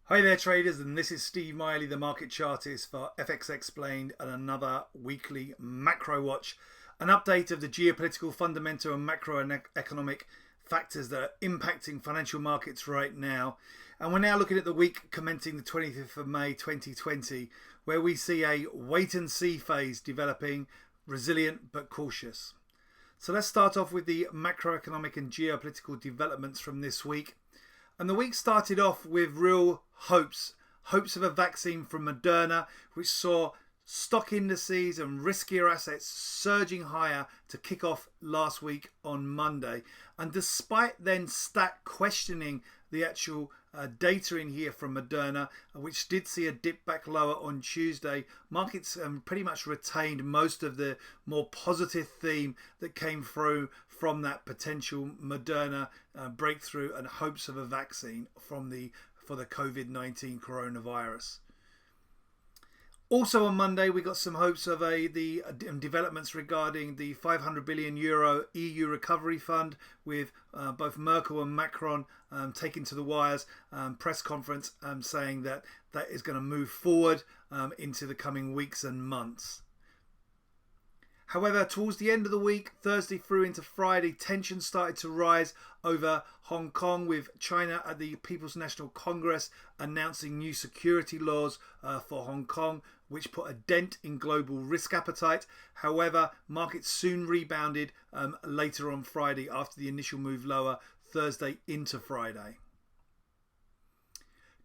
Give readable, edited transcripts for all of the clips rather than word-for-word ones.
Hi there traders, and this is Steve Miley, the market chartist for FX Explained, and another weekly MacroWatch, an update of the geopolitical, fundamental and macroeconomic factors that are impacting financial markets right now. And we're now looking at the week commencing the 25th of May 2020, where we see a wait and see phase developing, resilient but cautious. So let's start off with the macroeconomic and geopolitical developments from this week. And the week started off with real hopes of a vaccine from Moderna, which saw stock indices and riskier assets surging higher to kick off last week on Monday. And despite then Stat questioning the actual data in here from Moderna, which did see a dip back lower on Tuesday, markets pretty much retained most of the more positive theme that came through from that potential Moderna breakthrough and hopes of a vaccine for the COVID-19 coronavirus. Also on Monday, we got some hopes of the developments regarding the €500 billion EU recovery fund, with both Merkel and Macron taking to the wires press conference saying that is going to move forward into the coming weeks and months. However, towards the end of the week, Thursday through into Friday, tensions started to rise over Hong Kong, with China at the People's National Congress announcing new security laws for Hong Kong, which put a dent in global risk appetite. However, markets soon rebounded later on Friday after the initial move lower Thursday into Friday.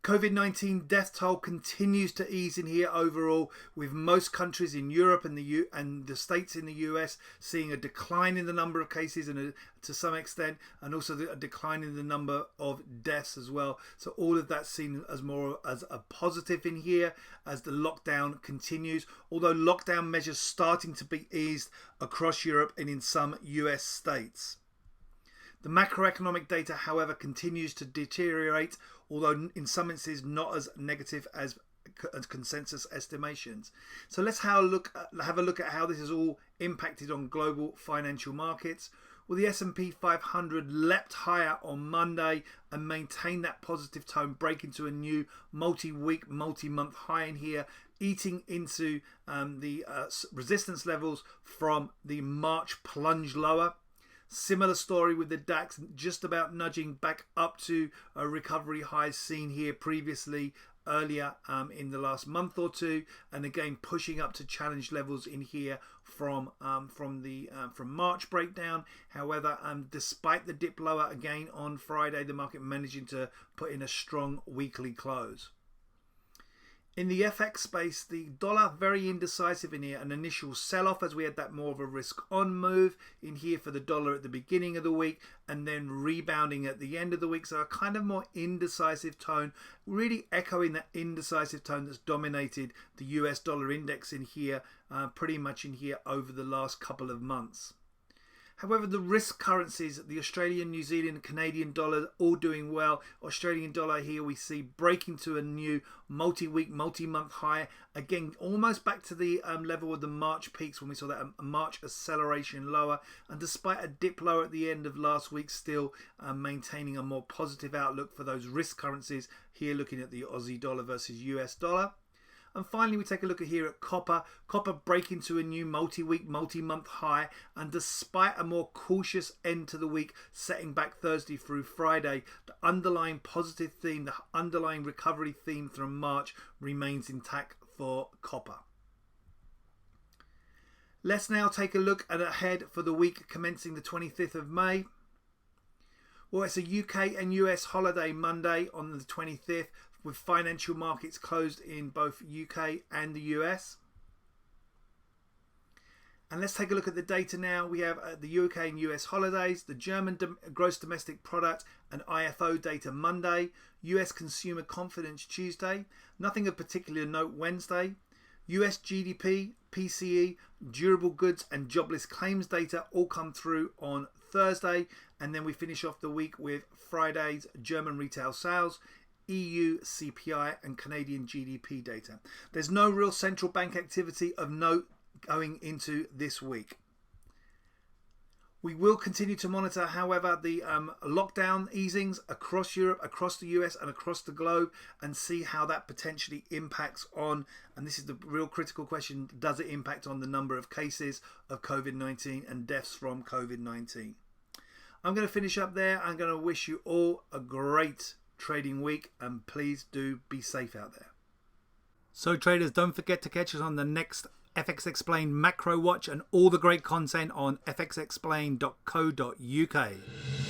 COVID-19 death toll continues to ease in here overall, with most countries in Europe and the states in the US seeing a decline in the number of cases and to some extent, and also a decline in the number of deaths as well. So all of that seen as more as a positive in here as the lockdown continues, although lockdown measures starting to be eased across Europe and in some US states. The macroeconomic data, however, continues to deteriorate, although in some instances not as negative as consensus estimations. So let's have a look at how this has all impacted on global financial markets. Well, the S&P 500 leapt higher on Monday and maintained that positive tone, breaking to a new multi-week, multi-month high in here, eating into the resistance levels from the March plunge lower. Similar story with the DAX, just about nudging back up to a recovery highs seen here previously earlier in the last month or two, and again pushing up to challenge levels in here from March breakdown. However, despite the dip lower again on Friday, the market managing to put in a strong weekly close. In the FX space, the dollar very indecisive in here, an initial sell-off as we had that more of a risk-on move in here for the dollar at the beginning of the week, and then rebounding at the end of the week. So a kind of more indecisive tone, really echoing that indecisive tone that's dominated the US dollar index in here, pretty much in here over the last couple of months. However, the risk currencies, the Australian, New Zealand, Canadian dollar, all doing well. Australian dollar here we see breaking to a new multi-week, multi-month high. Again, almost back to the level of the March peaks when we saw that March acceleration lower. And despite a dip lower at the end of last week, still maintaining a more positive outlook for those risk currencies. Here looking at the Aussie dollar versus US dollar. And finally, we take a look here at copper. Copper breaking to a new multi-week, multi-month high. And despite a more cautious end to the week, setting back Thursday through Friday, the underlying positive theme, the underlying recovery theme from March remains intact for copper. Let's now take a look at ahead for the week commencing the 25th of May. Well, it's a UK and US holiday Monday on the 25th, with financial markets closed in both UK and the US. And let's take a look at the data now. We have the UK and US holidays, the German gross domestic product and IFO data Monday, US consumer confidence Tuesday, nothing of particular note Wednesday, US GDP, PCE, durable goods and jobless claims data all come through on Thursday. And then we finish off the week with Friday's German retail sales, EU CPI and Canadian GDP data. There's no real central bank activity of note going into this week. We will continue to monitor, however, the lockdown easings across Europe, across the US and across the globe, and see how that potentially impacts on, and this is the real critical question, does it impact on the number of cases of COVID-19 and deaths from COVID-19? I'm going to finish up there. I'm going to wish you all a great trading week, and please do be safe out there. So traders, don't forget to catch us on the next FX Explained Macro Watch and all the great content on fxexplained.co.uk.